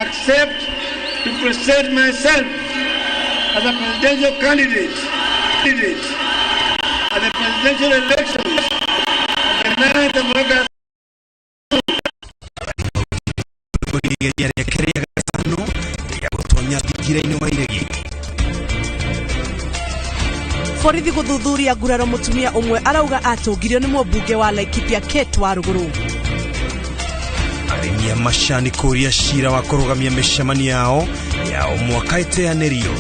accept to present myself as a presidential candidate at the presidential elections on the 9th of August. Borithi guthuthuria nguraro mutumia umwe arauga atungirio ni mũmbunge wa Laikipia Kate wa Ruguru. Arĩmi a macani kũria cira wa kũrũgamia mĩcemanio yao ya mwaka ĩteanĩrio.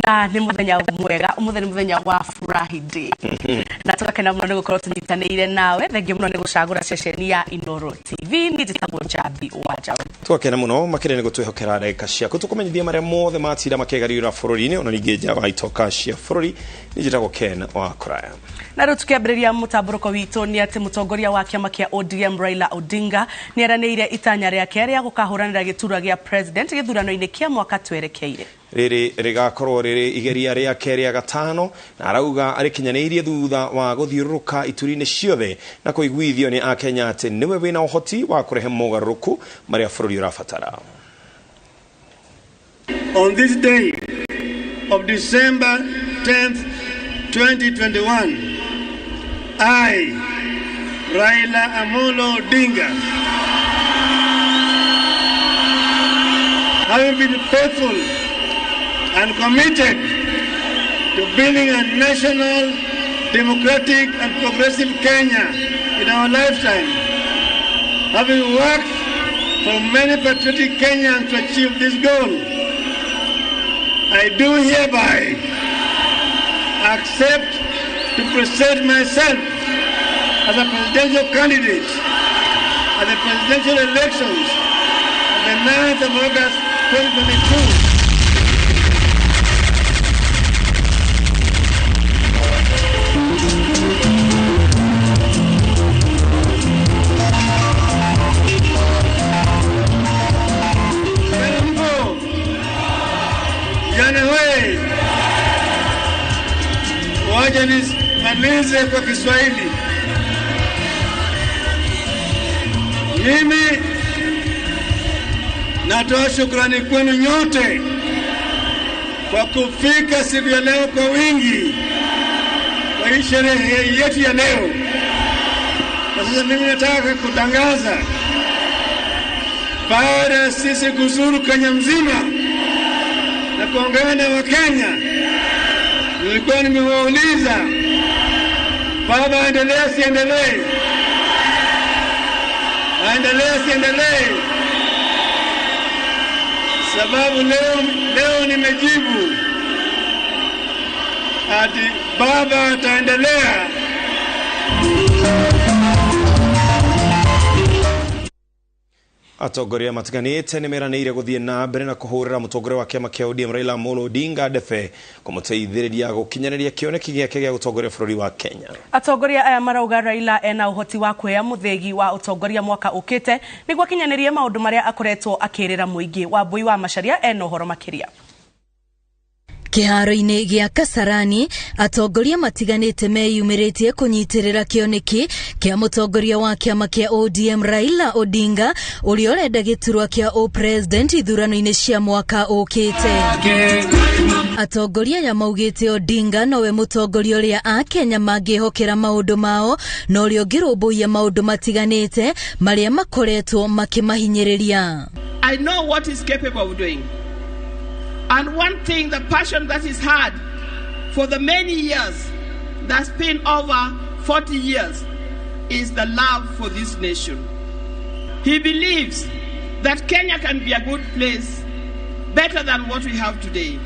Na ni muthenya mwega, muthenya wa Friday. Na tukakena muno gukorwo tunyitanĩire nawe, thengi muno ni gucagura ceceni ya Inooro TV, ni njitagwo Njabi Wanjaũ. Tukakena muno makĩria ni gũtwĩhokera ndagĩka ciaku tũkũmenyithia marĩa mothe matira makĩgarĩra bũrũri-inĩ ona ningĩ nja wa itoka cia bũrũri, ni njitagwo Ken wa Kuraya. Na rĩu tukĩambĩrĩria mũtambũrũko witũ ni atĩ mũtongoria wa kĩama kĩa ODM Raila Odinga ni eranĩire itanya rĩake rĩa gũkahũranĩra gĩturwa gĩa president gĩthurano-inĩ kĩa mwaka twerekeire. Rĩrĩ rĩgakorwo rĩrĩ igeria rĩake rĩa gatano na arauga arĩkinyanĩirie thutha wa gũthiũrũrũka ituri-inĩ ciothe na kũiguithio nĩ Akenya atĩ nĩwe wĩna ũhoti wa kũrehe mogarũrũku marĩa bũrũri ũrabatara. On this day of December 10th, 2021, I, Raila Amolo Odinga, having been faithful and committed to building a national, democratic and progressive Kenya in our lifetime, having worked for many patriotic Kenyans to achieve this goal, I do hereby accept to present myself as a presidential candidate at the presidential elections on the 9th of August 2022. Wacha nimalize kwa Kiswahili. Mimi natoa shukrani kwenu nyote kwa kufika siku ya leo kwa wingi kwa hii sherehe yetu ya leo. Na sasa mimi nataka kutangaza, baada ya sisi kuzuru Kenya mzima na kuongea na Wakenya, nilikuwa nimewauliza baba aendelee siendelee, sababu leo nimejibu ati baba ataendelea. Atongoria matiganĩte nĩ meranĩire gũthiĩ na mbere na kũhũrĩra mũtongoria wa kĩama kĩa ODM Raila Amolo Odinga ndebe kũmũteithĩrĩria gũkinyanĩria kĩoneki gĩake gĩa gũtongoria bũrũri wa Kenya. Atongoria aya marauga Raila ena ũhoti wa kuoya mũthegi wa ũtongoria mwaka ũkĩte nĩguo akinyanĩrie maũndũ marĩa akoretwo akĩrĩra mũingĩ. Wambui wa Macharia ena ũhoro makĩria. Kĩharo-inĩ gĩa Kasarani, atongoria matiganĩte meyumĩrĩtie kũnyitĩrĩra kĩoneki kĩa mũtongoria wa kĩama kĩa ODM Raila Odinga ũrĩa ũrenda gĩturwa kĩa president ithurano-inĩ cia mwaka ũkĩte. Atongoria ya maugĩte Odinga nowe mũtongoria ũrĩa Akenya mangĩhokera maũndũ mao na ũrĩa ũngĩrũmbũiya maũndũ matiganĩte marĩa makoretwo makĩmahinyĩrĩria. I know what he's capable of doing. And one thing, the passion that he's had for the many years, that's been over 40 years, is the love for this nation. He believes that Kenya can be a good place, better than what we have today.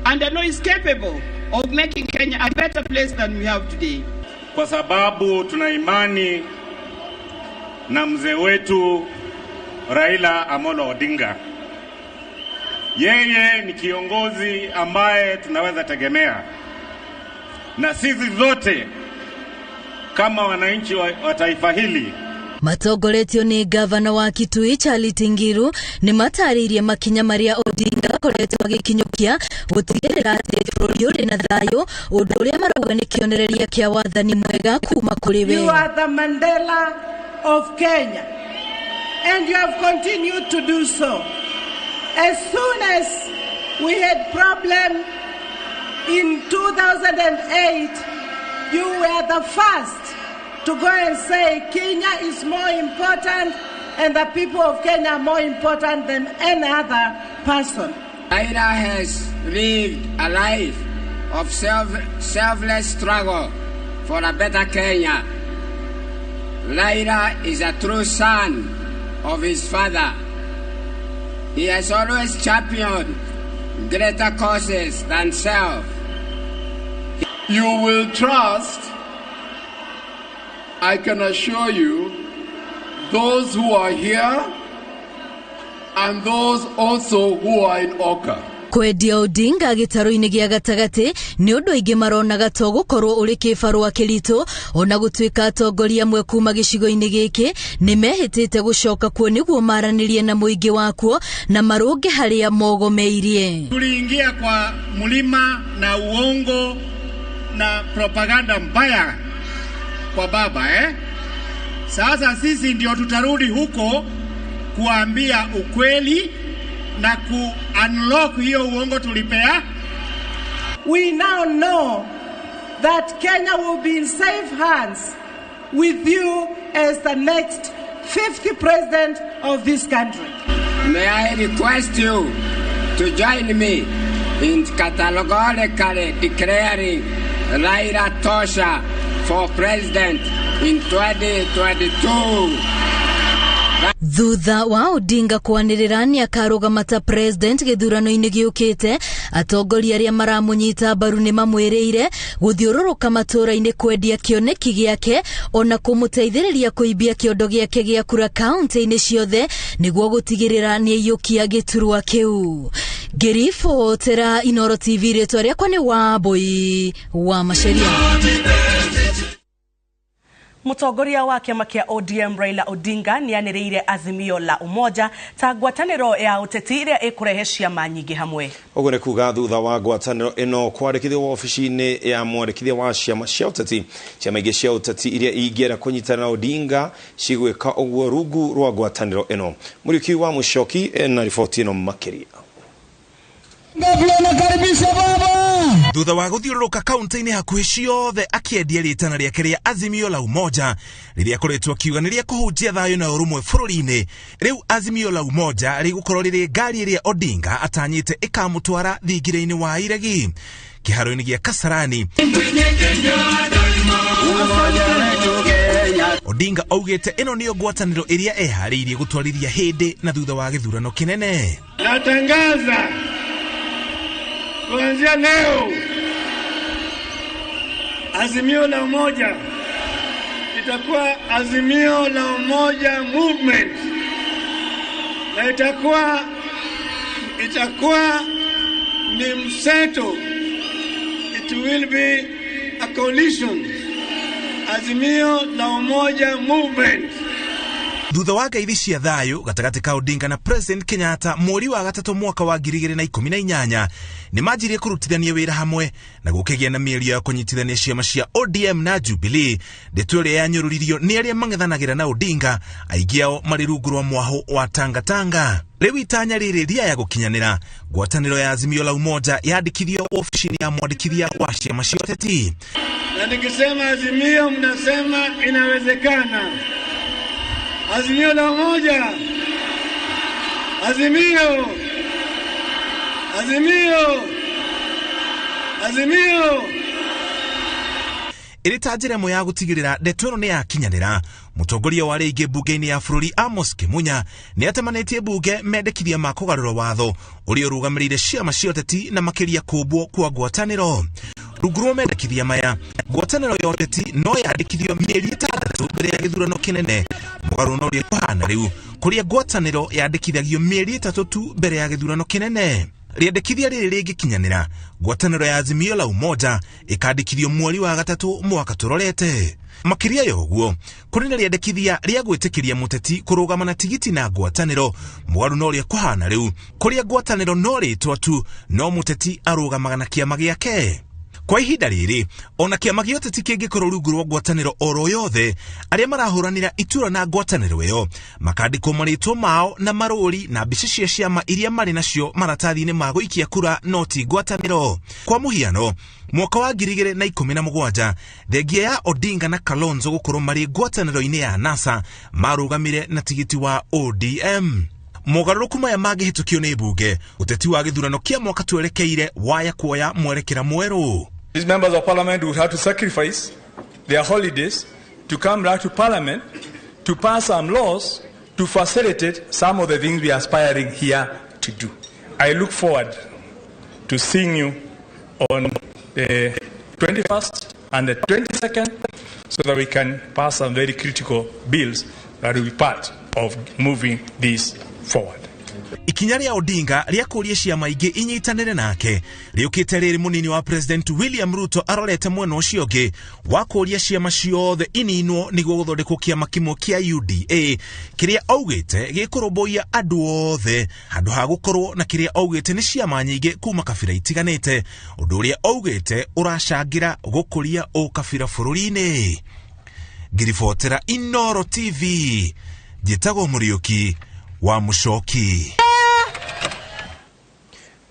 And I know he's capable of making Kenya a better place than we have today. Kwa sababu tuna imani na mzee wetu Raila Amolo Odinga. Yeye ni kiongozi ambaye tunaweza tegemea. na sisi zote kama wananchi wa taifa hili. Matongoretio ni gavana wa Kitui Charles Tingiru ni mataririe makinya maria Odinga koretwo agikinyukia gutigirira ati bũrũri ũrĩ na thayũ ũndũ ũrĩa marauga nĩ kĩonereria kĩa wathani mwega kuma kũrĩ we. You are the Mandela of Kenya and you have continued to do so. As soon as we had problem in 2008, you were the first to go and say Kenya is more important and the people of Kenya are more important than any other person. Raila has lived a life of selfless struggle for a better Kenya. Raila is a true son of his father. He has always championed greater causes than self. You will trust, I can assure you, those who are here and those also who are in Oka. Kwendia Odinga gĩtaro-inĩ gĩa gatagati nĩ ũndũ aingĩ maronaga to gũkorwo ũrĩ kĩbarũa kĩritũ, ona gũtuĩka atongoria amwe kuma gĩcigo-inĩ gĩkĩ nĩ mehĩtĩte gũcoka kuo nĩguo maranĩrie na mũingĩ wakuo na marũnge harĩa mogomeirie. Tuliingia kwa mlima na uongo na propaganda mbaya kwa baba Sasa sisi ndio tutarudi huko kuambia ukweli na ku-unlock hiyo uongo tulipea. We now know that Kenya will be in safe hands with you as the next 50th president of this country. May I request you to join me in categorically declaring Raila Tosha for president in 2022. Thutha wa Odinga kwanĩrĩra nĩ akarũgama ta president gĩthurano-inĩ gĩũkĩte, atongoria arĩa maramunyita mbaru nĩ mamwĩrĩire gũthiũrũrũka matũũra-inĩ kwendia kĩoneki gĩake ona kũmũteithĩrĩria kũimbia kĩondo gĩake gĩa kura kaunti-inĩ ciothe nĩguo gũtigĩrĩra nĩ aiyũkia gĩturwa kĩu. Ngĩribotera Inooro TV, rĩtwa rĩakwa nĩ Wambui wa Macharia. Mũtongoria wa kĩama kĩa ODM Raila Odinga nĩ anĩrĩire azimio la umoja ta ngwatanĩro ya ũteti ĩrĩa ĩkũrehe ciama nyingĩ hamwe. Ũguo nĩ kuga thutha wa ngwatanĩro ĩno kwandĩkithio wabici-inĩ ya mwandĩkithia wa ciama cia ũteti, ciama ingĩ cia ũteti iria ingĩenda kũnyitana na Odinga cigwĩka ũguo rungu rwa ngwatanĩro ĩno. Mũriũki wa Mũchoki na riboti ĩno makĩria. Thutha wa gũthiũrũrũka kaunti-inĩ hakuhĩ ciothe akĩendia rĩtana rĩake rĩa azimio la umoja rĩrĩa akoretwo akiuganĩria kũhunjia thayũ na ũrũmwe bũrũri-inĩ, rĩu azimio la umoja rĩgũkorwo rĩrĩ ngari ĩrĩa Odinga atanyĩte ĩkamũtwara thingira-inĩ wa iregi kĩharo-inĩ gĩa Kasarani. Odinga augĩte ĩno nĩyo ngwatanĩro ĩrĩa eharĩirie gũtwarithia hĩndĩ na thutha wa gĩthurano kĩnene. Natangaza kuanzia leo azimio la umoja itakuwa azimio la umoja movement, na itakuwa ni mseto. It will be a coalition, azimio la umoja movement. Thutha wa ngeithi cia thayũ gatagatĩ ka Odinga na President Kenyatta mweri wa gatatũ mwaka wa 2018 nĩ manjirie kũrutithania wĩra hamwe na gũkĩgĩa na mĩario ya kũnyitithania ciama cia ODM na Jubilee, ndeto ĩrĩa yanyũrũririo nĩ arĩa mang'ethanagĩra na Odinga, aingĩ ao marĩ rungu rwa mwaho wa Tanga. Rĩu itanya rĩrĩ rĩa gũkinyanĩra ngwatanĩro ya azimio la umoja yandĩkithio ofici-inĩ ya mwandĩkithia wa ciama cia ũteti. Na nikisema azimio mnasema inawezekana. Azimio la umoja, azimio, azimio, azimio. Ĩrĩ ta njĩra ĩmwe ya gũtigĩrĩra ndeto ĩno nĩ yakinyanĩra, mũtongoria wa rĩngĩ mbunge-inĩ ya bũrũri Amos Kĩmunya nĩ atemanĩtie mbunge mendekithia ma kũgarũra watho ũrĩa ũrũgamĩrĩire ciama cia ũteti na makĩria kũmbwo kwa ngwatanĩro. Rungu rwa mendekithia maya, ngwatanĩro ya ũteti no yandĩkithio mĩeri 6 mbere ya gĩthurano kĩnene, mũgarũ na ũrĩa kũhana rĩu kũrĩa ngwatanĩro yandĩkithagio mĩeri 3 tu mbere ya gĩthurano kĩnene. riendekithia riri ringikinyanira ngwataniro ya Azimio la Umoja ikandikithio mweri wa gatatu mwaka turorete. Makiria yoguo kuri na riendekithia ria gwitikiria muteti kurugama na tigiti na ngwataniro mwaru no ria kuhana riu kuria ngwataniro no ritwa tu no muteti arugamaga na kiama giake. Kwa ihinda riri ona kiama gia uteti kingikorwo rungu rwa ngwataniro oro yothe aria marahuranira itura na ngwataniro iyo makandikwo maritwo mao na maruri na mbica cia ciama iria mari nacio maratathi-ini ma guikia kura noti ngwataniro. Kwa muhiano mwaka wa 2017 thengia ya Odinga na Kalonzo gukorwo mari ngwataniro-ini ya NASA marugamire na tigiti wa ODM. Mogaruku maya magihitukio ni bunge uteti wa githurano kia mwaka twerekeire waya kuoya mwerekera mweru. These members of parliament would have to sacrifice their holidays to come back to parliament to pass some laws to facilitate some of the things we are aspiring here to do. I look forward to seeing you on the 21st and the 22nd so that we can pass some very critical bills that will be part of moving this forward. Ikinya ria Odinga ria kuria ciama ingi inyitanire nake riukite riri munini wa President William Ruto arorete mwena ucio ungi wa kuria ciama ciothe ininwo niguo guthondekwo kiama kimwe kia UDA kiria augite gikurumbuia andu othe handu ha gukorwo na kiria augite ni ciama nyingi kuma kabira itiganite undu uria augite uracangira gukuria ukabira bururi-ini. Ngiribotera Inooro TV njitagwo Muriuki wa Mucoki.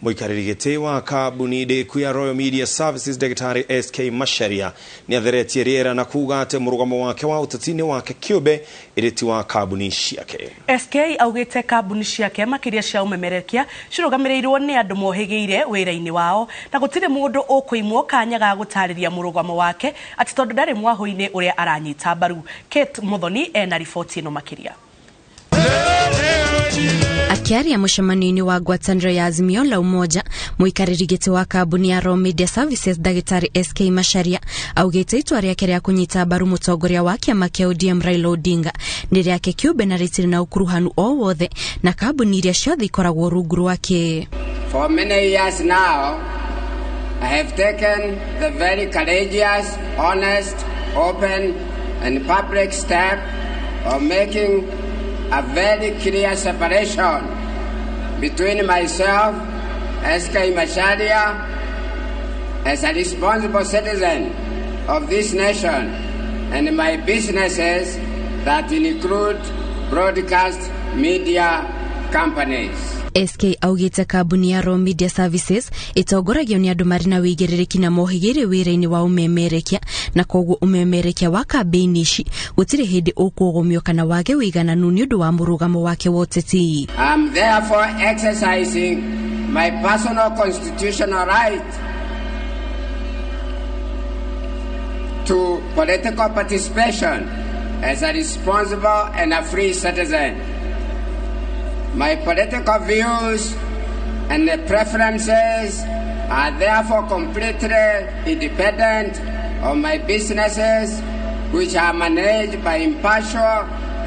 Muikariri giti wa kabuni ndiku ya Royal Media Services Daktari SK Masharia ni atheretie riera na kuga ati murugamo wake wa utatini wake kiube iriti wa kabuni ciake. SK augite kabuni ciake makiria cia umemerekia cirugamirirwo ni andu mohigiire wira-ini wao na gutire mundu ukuimwo kanya ga gutariria murugamo wake ati tondu ndari mwaho-ini uria aranyita mbaru. Kate Muthoni ena riboti ino makiria. Akiaria mucemanio-ini wa ngwataniro ya Azimio la Umoja, muikariri giti wa kabuni ya Royal Media Services Daktari SK Masharia augite itua riake ria kunyita mbaru mutongoria wa kiama kia ODM Raila Odinga ni riake kiube na ritiri na ukuruhanu o wothe na kabuni iria ciothe ikoragwo rungu rwake. For many years now, I have taken the very courageous, honest, open and public step of making a very clear separation between myself, SK Masharia, as a responsible citizen of this nation, and my businesses that include broadcast media companies. SK augite kabuni ya Royal Media Services itongoragio ni andu marina wigiririki na mohigire wira-ini wa umemerekia na koguo umemerekia wa kampeni ici gutire hindi ukugumio kana wage wigananu ni undu wa murugamo wake woteti. I'm therefore exercising my personal constitutional right to political participation as a responsible and a free citizen. My political views and preferences are therefore completely independent of my businesses, which are managed by impartial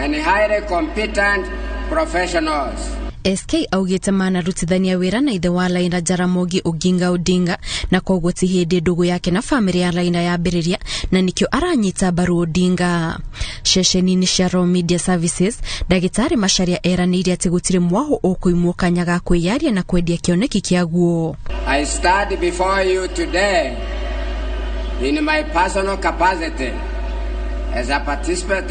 and highly competent professionals. SK augite manarutithania wira na ithe wa Raila Jaramogi Oginga Odinga na koguo ti hindi ndugu yake na family ya Raila yambiriria na nikio aranyita mbaru Odinga. Ceceni-ini cia Royal Media Services Daktari Masharia eranirie ati gutire mwaho ukuimwo kanya ga kwiyaria na kwendia kioneki kiaguo. I stand before you today in my personal capacity as a participant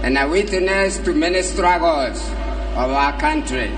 and a witness to many struggles of our country.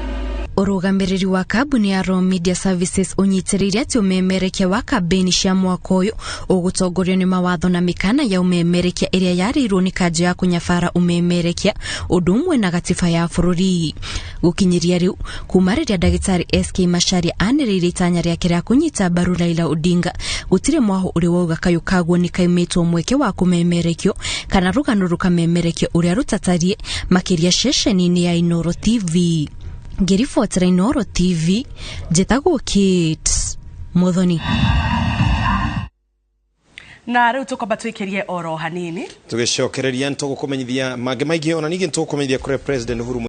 Urugamiriri wa kabuni ya Royal Media Services unyitiriri ati umemerekia wa kampeni cia mwaka uyu ugutongorio ni mawatho na mikana ya umemerekia iria yarirwo ni kanjo ya kunyabara umemerekia undu umwe na gatiba ya bururi. Gukinyiria riu kuma riria Daktari SK Masharia anirire itanya riake ria kunyita mbaru Raila Odinga gutire mwaho uri wauga kayo kagwo ni kaimitwo mweke wa kumemerekio kana rugano rukamemerekio uria rutatarie makiria ceceni-ini ya Inooro TV. Ngiribotera Inooro TV njitagwo Kate Muthoni. Na riu tukomba twikirie oro hanini tugicokereria ntugukumenyithia mange maige ona ningi ntugukumenyithia kure President Uhuru